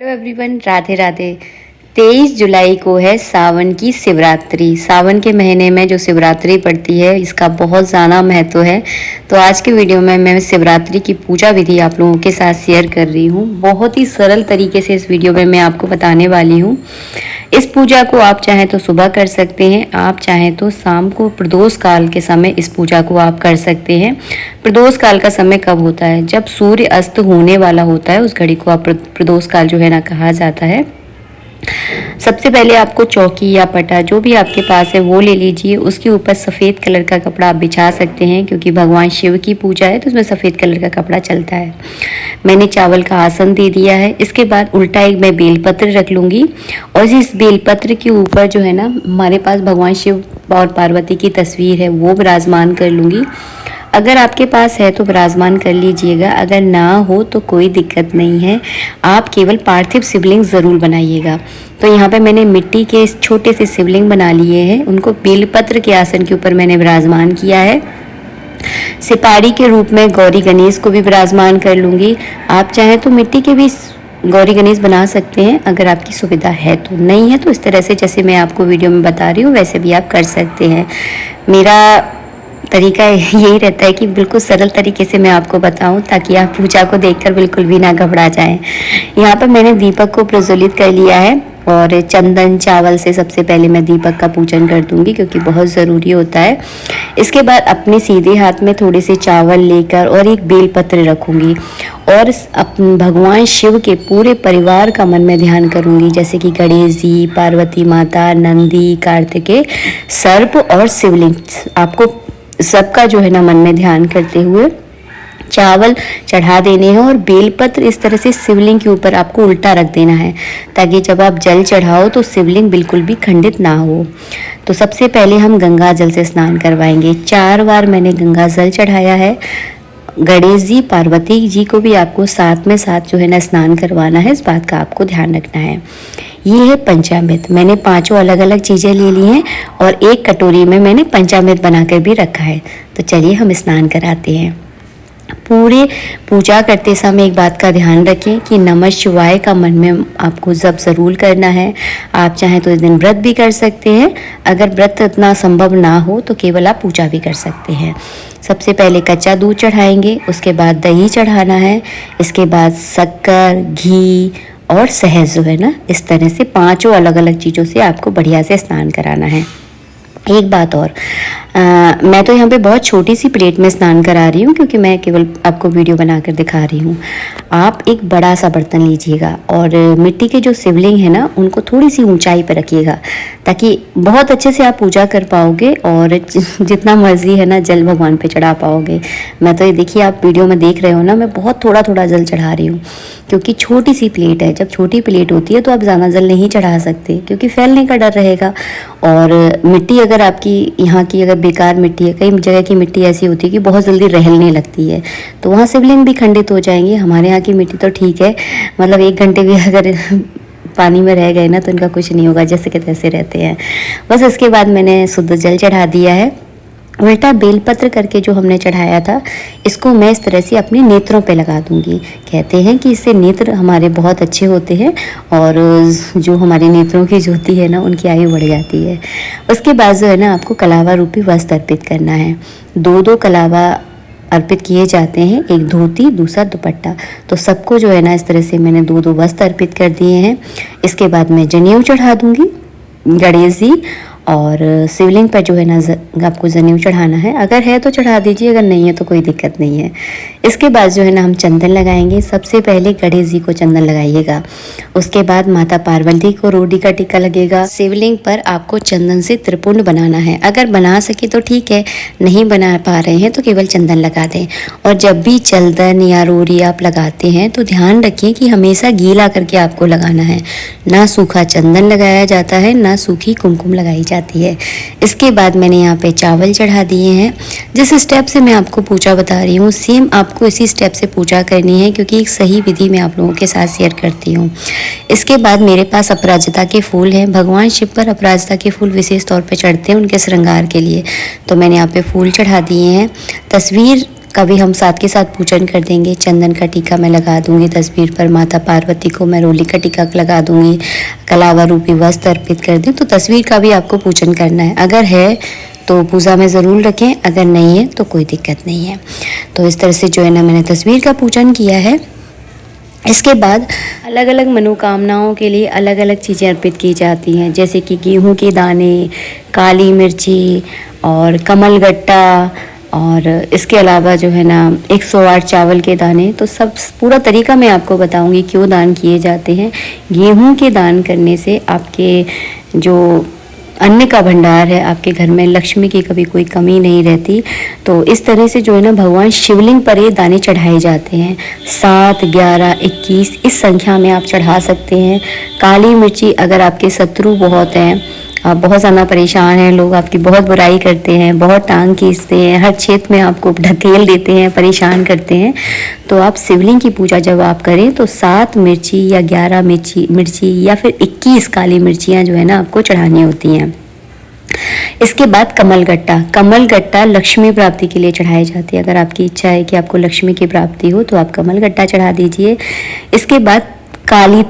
Hello everyone, Radhe Radhe. 23 जुलाई को है सावन की शिवरात्रि। सावन के महीने में जो शिवरात्रि पड़ती है इसका बहुत ज़्यादा महत्व है। तो आज के वीडियो में मैं शिवरात्रि की पूजा विधि आप लोगों के साथ शेयर कर रही हूँ। बहुत ही सरल तरीके से इस वीडियो में मैं आपको बताने वाली हूँ। इस पूजा को आप चाहें तो सुबह कर सकते हैं, आप चाहें तो शाम को प्रदोष काल के समय इस पूजा को आप कर सकते हैं। प्रदोष काल का समय कब होता है? जब सूर्य अस्त होने वाला होता है, उस घड़ी को आप प्रदोष काल जो है ना कहा जाता है। सबसे पहले आपको चौकी या पटा जो भी आपके पास है वो ले लीजिए। उसके ऊपर सफ़ेद कलर का कपड़ा आप बिछा सकते हैं, क्योंकि भगवान शिव की पूजा है तो उसमें सफ़ेद कलर का कपड़ा चलता है। मैंने चावल का आसन दे दिया है। इसके बाद उल्टा एक मैं बेलपत्र रख लूँगी और इस बेलपत्र के ऊपर जो है ना हमारे पास भगवान शिव और पार्वती की तस्वीर है वो विराजमान कर लूँगी। अगर आपके पास है तो विराजमान कर लीजिएगा, अगर ना हो तो कोई दिक्कत नहीं है। आप केवल पार्थिव शिवलिंग ज़रूर बनाइएगा। तो यहाँ पे मैंने मिट्टी के छोटे से शिवलिंग बना लिए हैं, उनको बेलपत्र के आसन के ऊपर मैंने विराजमान किया है। सिपारी के रूप में गौरी गणेश को भी विराजमान कर लूँगी। आप चाहें तो मिट्टी के भी गौरी गणेश बना सकते हैं, अगर आपकी सुविधा है तो। नहीं है तो इस तरह से जैसे मैं आपको वीडियो में बता रही हूँ वैसे भी आप कर सकते हैं। मेरा तरीका यही रहता है कि बिल्कुल सरल तरीके से मैं आपको बताऊं, ताकि आप पूजा को देखकर बिल्कुल भी ना घबरा जाएं। यहाँ पर मैंने दीपक को प्रज्वलित कर लिया है और चंदन चावल से सबसे पहले मैं दीपक का पूजन कर दूंगी, क्योंकि बहुत ज़रूरी होता है। इसके बाद अपने सीधे हाथ में थोड़े से चावल लेकर और एक बेलपत्र रखूंगी और भगवान शिव के पूरे परिवार का मन में ध्यान करूंगी, जैसे कि गणेश जी, पार्वती माता, नंदी, कार्तिकेय, सर्प और शिवलिंग। आपको सबका जो है ना मन में ध्यान करते हुए चावल चढ़ा देने हैं और बेलपत्र इस तरह से शिवलिंग के ऊपर आपको उल्टा रख देना है, ताकि जब आप जल चढ़ाओ तो शिवलिंग बिल्कुल भी खंडित ना हो। तो सबसे पहले हम गंगा जल से स्नान करवाएंगे। 4 बार मैंने गंगा जल चढ़ाया है। गणेश जी, पार्वती जी को भी आपको साथ में साथ जो है ना स्नान करवाना है, इस बात का आपको ध्यान रखना है। ये है पंचामृत। मैंने 5 अलग अलग चीज़ें ले ली हैं और एक कटोरी में मैंने पंचामृत बनाकर भी रखा है। तो चलिए हम स्नान कराते हैं। पूरे पूजा करते समय एक बात का ध्यान रखें कि नमः शिवाय का मन में आपको जप ज़रूर करना है। आप चाहें तो इस दिन व्रत भी कर सकते हैं, अगर व्रत इतना संभव ना हो तो केवल आप पूजा भी कर सकते हैं। सबसे पहले कच्चा दूध चढ़ाएंगे, उसके बाद दही चढ़ाना है, इसके बाद शक्कर, घी और शहद जो है ना, इस तरह से 5 अलग अलग चीज़ों से आपको बढ़िया से स्नान कराना है। एक बात और, मैं तो यहाँ पे बहुत छोटी सी प्लेट में स्नान करा रही हूँ, क्योंकि मैं केवल आपको वीडियो बनाकर दिखा रही हूँ। आप एक बड़ा सा बर्तन लीजिएगा और मिट्टी के जो शिवलिंग है ना उनको थोड़ी सी ऊंचाई पर रखिएगा, ताकि बहुत अच्छे से आप पूजा कर पाओगे और जितना मर्जी है ना जल भगवान पे चढ़ा पाओगे। मैं तो ये देखिए, आप वीडियो में देख रहे हो ना, मैं बहुत थोड़ा थोड़ा जल चढ़ा रही हूँ, क्योंकि छोटी सी प्लेट है। जब छोटी प्लेट होती है तो आप ज़्यादा जल नहीं चढ़ा सकते, क्योंकि फैलने का डर रहेगा। और मिट्टी अगर आपकी यहाँ की अगर बेकार मिट्टी है, कई जगह की मिट्टी ऐसी होती है कि बहुत जल्दी रहलने लगती है, तो वहाँ शिवलिंग भी खंडित हो जाएंगे। हमारे यहाँ की मिट्टी तो ठीक है, मतलब 1 घंटे भी अगर पानी में रह गए ना तो इनका कुछ नहीं होगा, जैसे के तैसे रहते हैं। बस इसके बाद मैंने शुद्ध जल चढ़ा दिया है। उल्टा बेलपत्र करके जो हमने चढ़ाया था, इसको मैं इस तरह से अपने नेत्रों पे लगा दूंगी। कहते हैं कि इससे नेत्र हमारे बहुत अच्छे होते हैं और जो हमारे नेत्रों की ज्योति है ना उनकी आयु बढ़ जाती है। उसके बाद जो है ना आपको कलावा रूपी वस्त्र अर्पित करना है। 2 कलावा अर्पित किए जाते हैं, एक धोती, दूसरा दुपट्टा। तो सबको जो है ना इस तरह से मैंने 2 वस्त्र अर्पित कर दिए हैं। इसके बाद मैं जनेऊ चढ़ा दूंगी गणेश जी, और शिवलिंग पर जो है ना आपको जनेऊ चढ़ाना है। अगर है तो चढ़ा दीजिए, अगर नहीं है तो कोई दिक्कत नहीं है। इसके बाद जो है ना हम चंदन लगाएंगे। सबसे पहले गणेश जी को चंदन लगाइएगा, उसके बाद माता पार्वती को रोडी का टिक्का लगेगा। शिवलिंग पर आपको चंदन से त्रिपुंड बनाना है। अगर बना सके तो ठीक है, नहीं बना पा रहे हैं तो केवल चंदन लगा दें। और जब भी चंदन या रोडी आप लगाते हैं तो ध्यान रखिए कि हमेशा गीला करके आपको लगाना है। ना सूखा चंदन लगाया जाता है, ना सूखी कुमकुम लगाई जाती है। इसके बाद मैंने यहाँ पे चावल चढ़ा दिए हैं। जिस स्टेप से मैं आपको पूजा बता रही हूँ सेम आपको इसी स्टेप से पूजा करनी है, क्योंकि एक सही विधि मैं आप लोगों के साथ शेयर करती हूँ। इसके बाद मेरे पास अपराजिता के फूल हैं। भगवान शिव पर अपराजिता के फूल विशेष तौर पर चढ़ते हैं उनके श्रृंगार के लिए, तो मैंने यहाँ पे फूल चढ़ा दिए हैं। तस्वीर का भी हम साथ के साथ पूजन कर देंगे। चंदन का टीका मैं लगा दूंगी तस्वीर पर, माता पार्वती को मैं रोली का टीका लगा दूंगी, कलावा रूपी वस्त्र अर्पित कर दें। तो तस्वीर का भी आपको पूजन करना है, अगर है तो पूजा में ज़रूर रखें, अगर नहीं है तो कोई दिक्कत नहीं है। तो इस तरह से जो है ना मैंने तस्वीर का पूजन किया है। इसके बाद अलग अलग मनोकामनाओं के लिए अलग अलग चीज़ें अर्पित की जाती हैं, जैसे कि गेहूं के दाने, काली मिर्ची और कमलगट्टा, और इसके अलावा जो है ना 108 चावल के दाने। तो सब पूरा तरीका मैं आपको बताऊंगी क्यों दान किए जाते हैं। गेहूं के दान करने से आपके जो अन्न का भंडार है, आपके घर में लक्ष्मी की कभी कोई कमी नहीं रहती। तो इस तरह से जो है ना भगवान शिवलिंग पर ये दाने चढ़ाए जाते हैं। 7, 11, 21 इस संख्या में आप चढ़ा सकते हैं। काली मिर्ची, अगर आपके शत्रु बहुत हैं, आप बहुत ज़्यादा परेशान हैं, लोग आपकी बहुत बुराई करते हैं, बहुत टांग खींचते हैं, हर क्षेत्र में आपको ढकेल देते हैं, परेशान करते हैं, तो आप शिवलिंग की पूजा जब आप करें तो 7 मिर्ची या 11 मिर्ची या फिर 21 काली मिर्चियाँ जो है ना आपको चढ़ानी होती हैं। इसके बाद कमलगट्टा लक्ष्मी प्राप्ति के लिए चढ़ाई जाती है। अगर आपकी इच्छा है कि आपको लक्ष्मी की प्राप्ति हो तो आप कमलगट्टा चढ़ा दीजिए। इसके बाद काले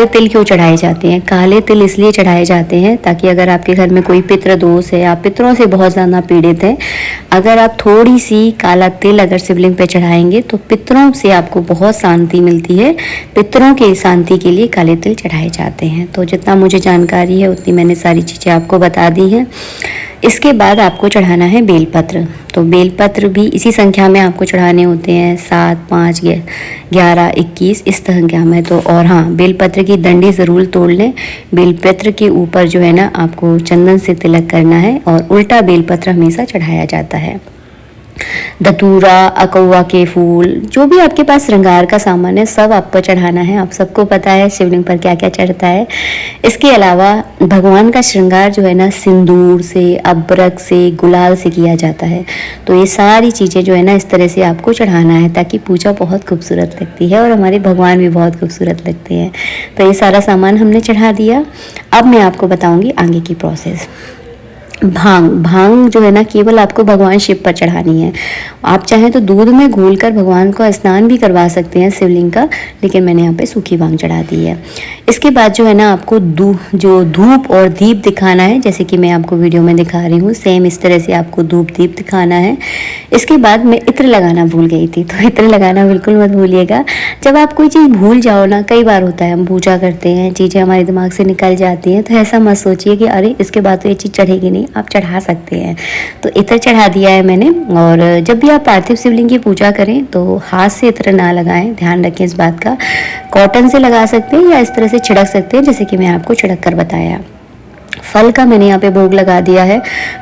तिल क्यों चढ़ाए जाते हैं? काले तिल इसलिए चढ़ाए जाते हैं ताकि अगर आपके घर में कोई पितृ दोष है, आप पितरों से बहुत ज़्यादा पीड़ित हैं, अगर आप थोड़ी सी काला तिल अगर शिवलिंग पे चढ़ाएंगे तो पितरों से आपको बहुत शांति मिलती है। पितरों की शांति के लिए काले तिल चढ़ाए जाते हैं। तो जितना मुझे जानकारी है उतनी मैंने सारी चीज़ें आपको बता दी हैं। इसके बाद आपको चढ़ाना है बेलपत्र। तो बेलपत्र भी इसी संख्या में आपको चढ़ाने होते हैं, 7, 5, 11, 21 इस संख्या में। तो और हाँ, बेलपत्र की डंडी ज़रूर तोड़ लें। बेलपत्र के ऊपर जो है ना आपको चंदन से तिलक करना है और उल्टा बेलपत्र हमेशा चढ़ाया जाता है। धतूरा, अकौवा के फूल, जो भी आपके पास श्रृंगार का सामान है सब आपको चढ़ाना है। आप सबको पता है शिवलिंग पर क्या क्या चढ़ता है। इसके अलावा भगवान का श्रृंगार जो है ना सिंदूर से, अबरक से, गुलाल से किया जाता है। तो ये सारी चीज़ें जो है ना इस तरह से आपको चढ़ाना है ताकि पूजा बहुत खूबसूरत लगती है और हमारे भगवान भी बहुत खूबसूरत लगते हैं। तो ये सारा सामान हमने चढ़ा दिया। अब मैं आपको बताऊँगी आगे की प्रोसेस। भांग जो है ना केवल आपको भगवान शिव पर चढ़ानी है। आप चाहें तो दूध में घोलकर भगवान को स्नान भी करवा सकते हैं शिवलिंग का, लेकिन मैंने यहाँ पे सूखी भांग चढ़ा दी है। इसके बाद जो है ना आपको जो धूप और दीप दिखाना है, जैसे कि मैं आपको वीडियो में दिखा रही हूँ, सेम इस तरह से आपको धूप दीप दिखाना है। इसके बाद मैं इत्र लगाना भूल गई थी, तो इत्र लगाना बिल्कुल मत भूलिएगा। जब आप कोई चीज़ भूल जाओ ना, कई बार होता है हम पूजा करते हैं, चीज़ें हमारे दिमाग से निकल जाती हैं, तो ऐसा मत सोचिए कि अरे इसके बाद तो ये चीज़ चढ़ेगी नहीं, आप चढ़ा सकते हैं। तो इत्र चढ़ा दिया है मैंने। और जब भी आप पार्थिव शिवलिंग की पूजा करें तो हाथ से इत्र ना लगाएं, ध्यान रखें इस बात का। कॉटन से लगा सकते हैं या इस तरह से छिड़क सकते हैं, जैसे कि मैं आपको छिड़क कर बताया। फल का मैंने यहाँ पे भोग लगा दिया है।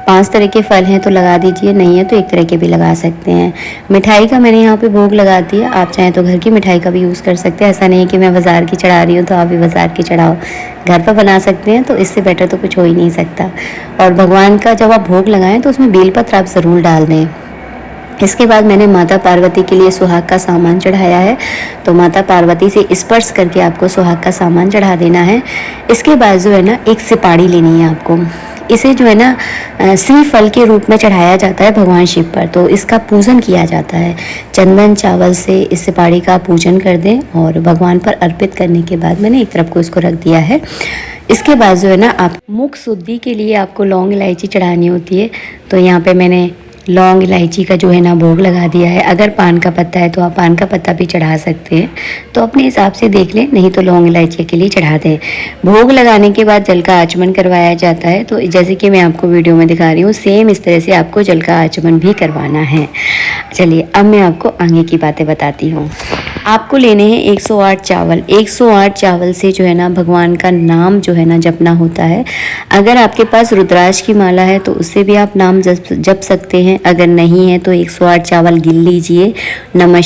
5 तरह के फल हैं तो लगा दीजिए, नहीं है तो एक तरह के भी लगा सकते हैं। मिठाई का मैंने यहाँ पे भोग लगा दिया। आप चाहें तो घर की मिठाई का भी यूज़ कर सकते हैं। ऐसा नहीं है कि मैं बाज़ार की चढ़ा रही हूँ तो आप भी बाज़ार की चढ़ाओ, घर पर बना सकते हैं। तो इससे बेटर तो कुछ हो ही नहीं सकता। और भगवान का जब आप भोग लगाएं तो उसमें बेलपत्र आप ज़रूर डाल दें। इसके बाद मैंने माता पार्वती के लिए सुहाग का सामान चढ़ाया है। तो माता पार्वती से स्पर्श करके आपको सुहाग का सामान चढ़ा देना है। इसके बाद जो है ना एक सिपाड़ी लेनी है आपको। इसे जो है ना श्रीफल के रूप में चढ़ाया जाता है भगवान शिव पर। तो इसका पूजन किया जाता है। चंदन चावल से इस सिपाड़ी का पूजन कर दें और भगवान पर अर्पित करने के बाद मैंने एक तरफ को इसको रख दिया है। इसके बाद जो है ना आप मुख शुद्धि के लिए आपको लौंग इलायची चढ़ानी होती है। तो यहाँ पे मैंने लौंग इलायची का जो है ना भोग लगा दिया है। अगर पान का पत्ता है तो आप पान का पत्ता भी चढ़ा सकते हैं, तो अपने हिसाब से देख लें, नहीं तो लौंग इलायची के लिए चढ़ा दें। भोग लगाने के बाद जल का आचमन करवाया जाता है। तो जैसे कि मैं आपको वीडियो में दिखा रही हूँ, सेम इस तरह से आपको जल का आचमन भी करवाना है। चलिए अब मैं आपको आगे की बातें बताती हूँ। आपको लेने हैं 108 चावल। 108 चावल से जो है ना भगवान का नाम जो है ना जपना होता है। अगर आपके पास रुद्राक्ष की माला है तो उससे भी आप नाम जप सकते हैं। अगर नहीं है तो 108 चावल गिन लीजिए, नमः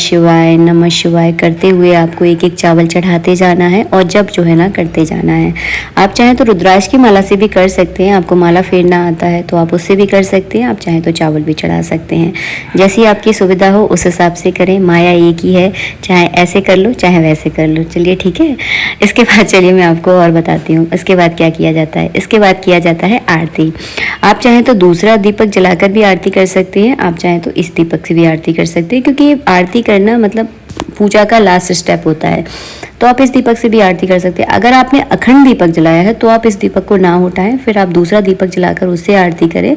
शिवाय करते हुए आपको एक एक चावल चढ़ाते जाना है और जप जो है ना करते जाना है। आप चाहें तो रुद्राक्ष की माला से भी कर सकते हैं। आपको माला फेरना आता है तो आप उससे भी कर सकते हैं। आप चाहें तो चावल भी चढ़ा सकते हैं, जैसी आपकी सुविधा हो उस हिसाब से करें। माया एक ही है, चाहे ऐसे कर लो चाहे वैसे कर लो। चलिए ठीक है। इसके बाद चलिए मैं आपको और बताती हूँ इसके बाद क्या किया जाता है। इसके बाद किया जाता है आरती। आप चाहें तो दूसरा दीपक जलाकर भी आरती कर सकते सकते हैं, आप चाहें तो इस दीपक से भी आरती कर सकते हैं, क्योंकि आरती करना मतलब पूजा का लास्ट स्टेप होता है। तो आप इस दीपक से भी आरती कर सकते हैं। अगर आपने अखंड दीपक जलाया है तो आप इस दीपक को ना उठाएं, फिर आप दूसरा दीपक जलाकर उससे आरती करें।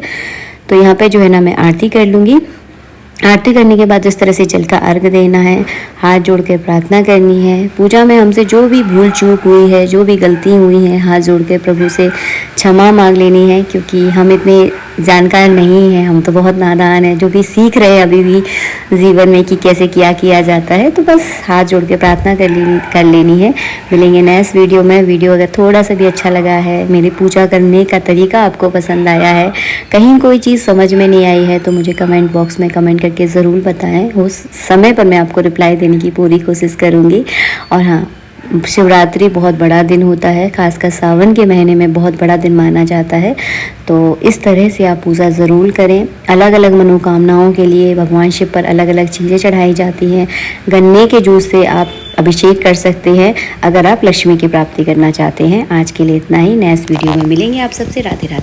तो यहाँ पे जो है ना मैं आरती कर लूँगी। आरती करने के बाद इस तरह से जल का अर्घ देना है, हाथ जोड़ के प्रार्थना करनी है। पूजा में हमसे जो भी भूल चूक हुई है, जो भी गलती हुई है, हाथ जोड़ के प्रभु से क्षमा मांग लेनी है, क्योंकि हम इतने जानकार नहीं हैं, हम तो बहुत नादान हैं, जो भी सीख रहे हैं अभी भी जीवन में कि कैसे क्या किया जाता है। तो बस हाथ जोड़ के प्रार्थना कर लेनी है। मिलेंगे नेक्स्ट वीडियो में। वीडियो अगर थोड़ा सा भी अच्छा लगा है, मेरी पूजा करने का तरीका आपको पसंद आया है, कहीं कोई चीज़ समझ में नहीं आई है, तो मुझे कमेंट बॉक्स में कमेंट करके ज़रूर बताएं। उस समय पर मैं आपको रिप्लाई देने की पूरी कोशिश करूँगी। और हाँ, शिवरात्रि बहुत बड़ा दिन होता है, खासकर सावन के महीने में बहुत बड़ा दिन माना जाता है। तो इस तरह से आप पूजा ज़रूर करें। अलग अलग मनोकामनाओं के लिए भगवान शिव पर अलग अलग चीज़ें चढ़ाई जाती हैं। गन्ने के जूस से आप अभिषेक कर सकते हैं अगर आप लक्ष्मी की प्राप्ति करना चाहते हैं। आज के लिए इतना ही। नेक्स्ट वीडियो में मिलेंगे आप सबसे। राधे राधे।